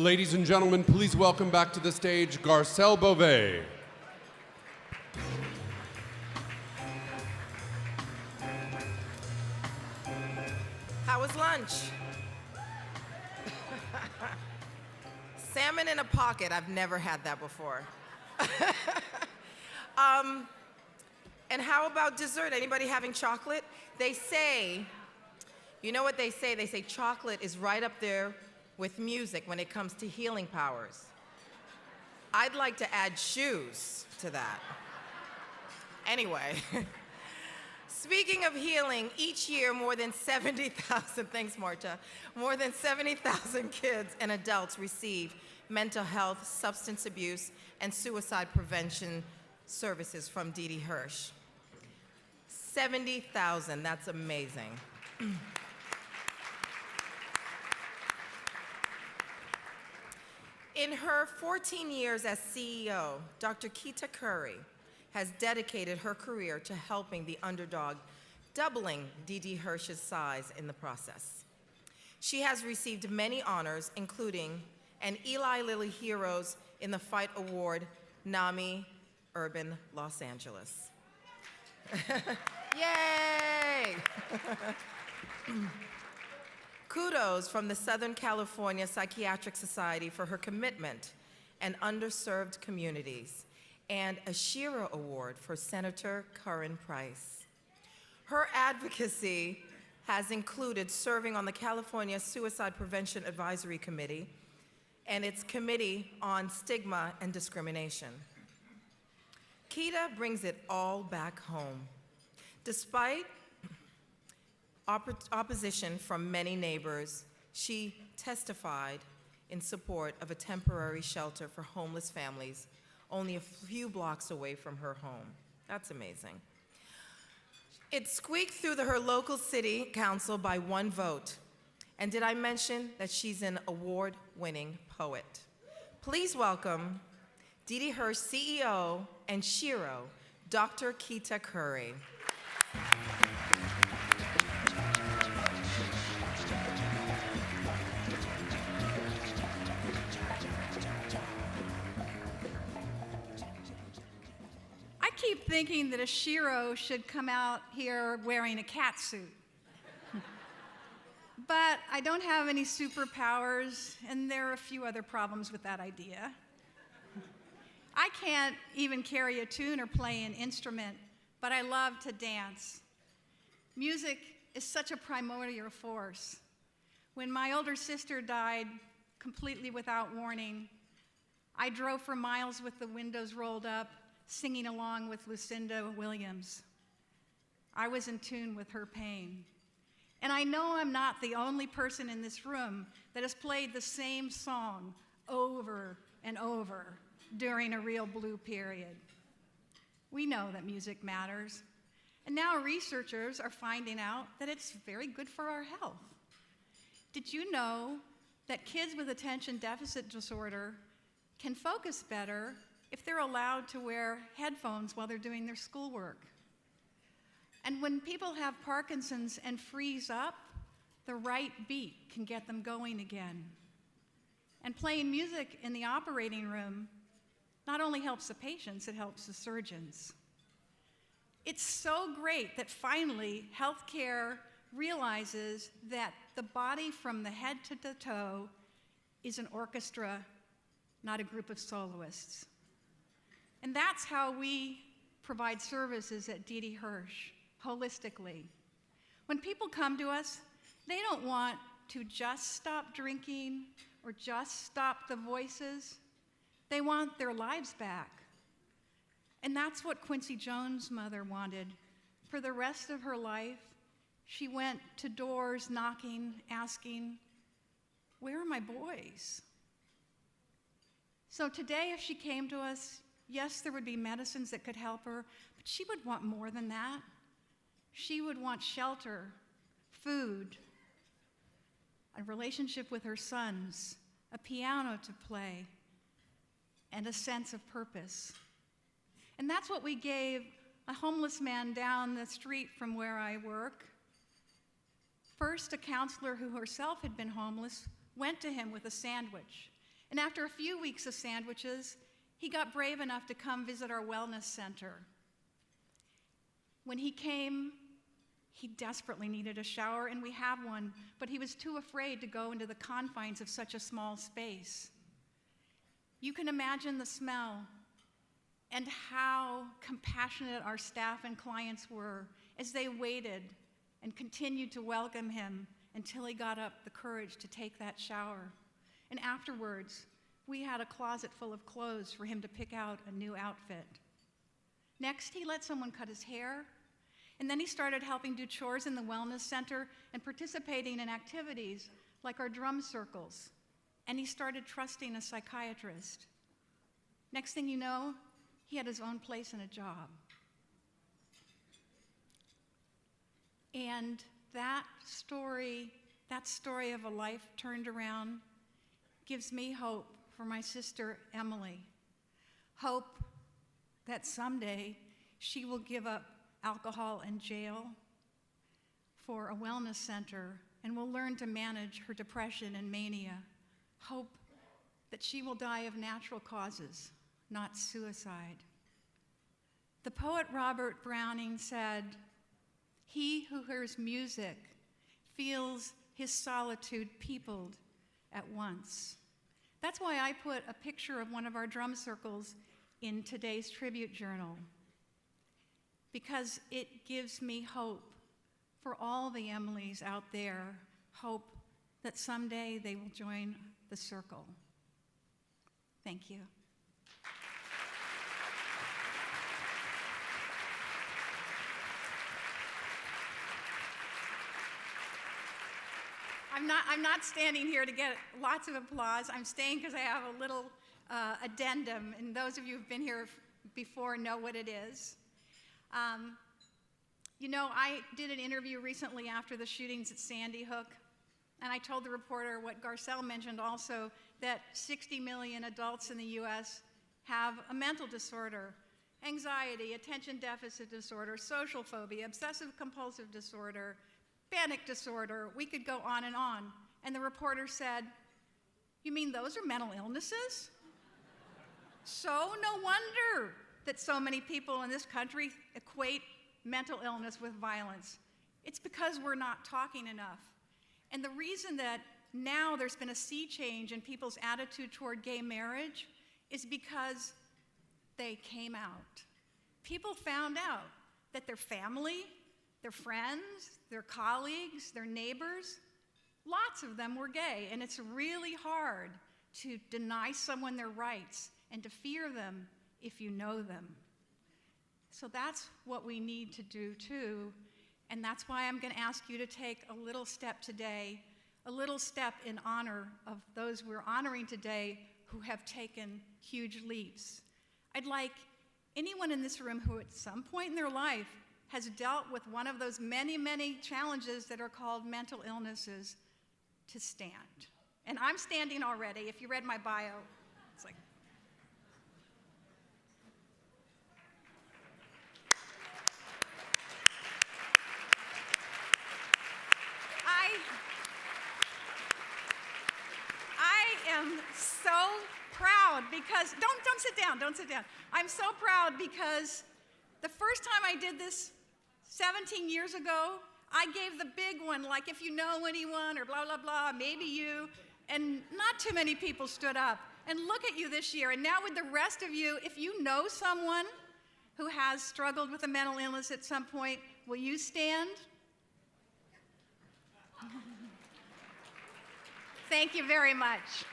Ladies and gentlemen, please welcome back to the stage Garcelle Beauvais. How was lunch? Salmon in a pocket. I've never had that before. And how about dessert? Anybody having chocolate? They say, you know what they say? They say chocolate is right up there with music when it comes to healing powers. I'd like to add shoes to that. Anyway. Speaking of healing, each year more than 70,000, thanks Marta, more than 70,000 kids and adults receive mental health, substance abuse, and suicide prevention services from Didi Hirsch. 70,000, that's amazing. In her 14 years as CEO, Dr. Keita Curry has dedicated her career to helping the underdog, doubling Didi Hirsch's size in the process. She has received many honors, including an Eli Lilly Heroes in the Fight Award, NAMI Urban Los Angeles. Yay! Kudos from the Southern California Psychiatric Society for her commitment and underserved communities, and a Shira Award for Senator Curran Price. Her advocacy has included serving on the California Suicide Prevention Advisory Committee and its Committee on Stigma and Discrimination. Keita brings it all back home. Despite opposition from many neighbors, she testified in support of a temporary shelter for homeless families only a few blocks away from her home. That's amazing. It squeaked through her local city council by 1 vote. And did I mention that she's an award-winning poet? Please welcome Didi Hirsch CEO and Shiro, Dr. Keita Curry. I keep thinking that a Shiro should come out here wearing a cat suit. But I don't have any superpowers, and there are a few other problems with that idea. I can't even carry a tune or play an instrument, but I love to dance. Music is such a primordial force. When my older sister died completely without warning, I drove for miles with the windows rolled up, singing along with Lucinda Williams. I was in tune with her pain. And I know I'm not the only person in this room that has played the same song over and over during a real blue period. We know that music matters. And now researchers are finding out that it's very good for our health. Did you know that kids with attention deficit disorder can focus better if they're allowed to wear headphones while they're doing their schoolwork? And when people have Parkinson's and freeze up, the right beat can get them going again. And playing music in the operating room not only helps the patients, it helps the surgeons. It's so great that finally healthcare realizes that the body from the head to the toe is an orchestra, not a group of soloists. And that's how we provide services at Didi Hirsch, holistically. When people come to us, they don't want to just stop drinking or just stop the voices. They want their lives back. And that's what Quincy Jones' mother wanted. For the rest of her life, she went to doors knocking, asking, "Where are my boys?" So today, if she came to us, yes, there would be medicines that could help her, but she would want more than that. She would want shelter, food, a relationship with her sons, a piano to play, and a sense of purpose. And that's what we gave a homeless man down the street from where I work. First, a counselor who herself had been homeless went to him with a sandwich And after a few weeks of sandwiches, he got brave enough to come visit our wellness center. When he came, he desperately needed a shower, and we have one, but he was too afraid to go into the confines of such a small space. You can imagine the smell and how compassionate our staff and clients were as they waited and continued to welcome him until he got up the courage to take that shower. And afterwards, we had a closet full of clothes for him to pick out a new outfit. Next, he let someone cut his hair, and then he started helping do chores in the wellness center and participating in activities like our drum circles. And he started trusting a psychiatrist. Next thing you know, he had his own place and a job. And that story of a life turned around gives me hope for my sister Emily. Hope that someday she will give up alcohol and jail for a wellness center and will learn to manage her depression and mania. Hope that she will die of natural causes, not suicide. The poet Robert Browning said, "He who hears music feels his solitude peopled at once." That's why I put a picture of one of our drum circles in today's tribute journal, because it gives me hope for all the Emilys out there, hope that someday they will join the circle. Thank you. I'm not standing here to get lots of applause. I'm staying because I have a little addendum, and those of you who've been here before know what it is. You know, I did an interview recently after the shootings at Sandy Hook, and I told the reporter what Garcelle mentioned also, that 60 million adults in the US have a mental disorder: anxiety, attention deficit disorder, social phobia, obsessive compulsive disorder, panic disorder. We could go on. And the reporter said, "You mean those are mental illnesses?" So no wonder that so many people in this country equate mental illness with violence. It's because we're not talking enough. And the reason that now there's been a sea change in people's attitude toward gay marriage is because they came out. People found out that their family, their friends, their colleagues, their neighbors, lots of them were gay, and it's really hard to deny someone their rights and to fear them if you know them. So that's what we need to do too, and that's why I'm going to ask you to take a little step today, a little step in honor of those we're honoring today who have taken huge leaps. I'd like anyone in this room who at some point in their life has dealt with one of those many, many challenges that are called mental illnesses to stand. And I'm standing already. If you read my bio, it's like, I am so proud because, don't sit down. I'm so proud because the first time I did this 17 years ago, I gave the big one, like if you know anyone or blah, blah, blah, maybe you, and not too many people stood up. And look at you this year, and now with the rest of you, if you know someone who has struggled with a mental illness at some point, will you stand? Thank you very much.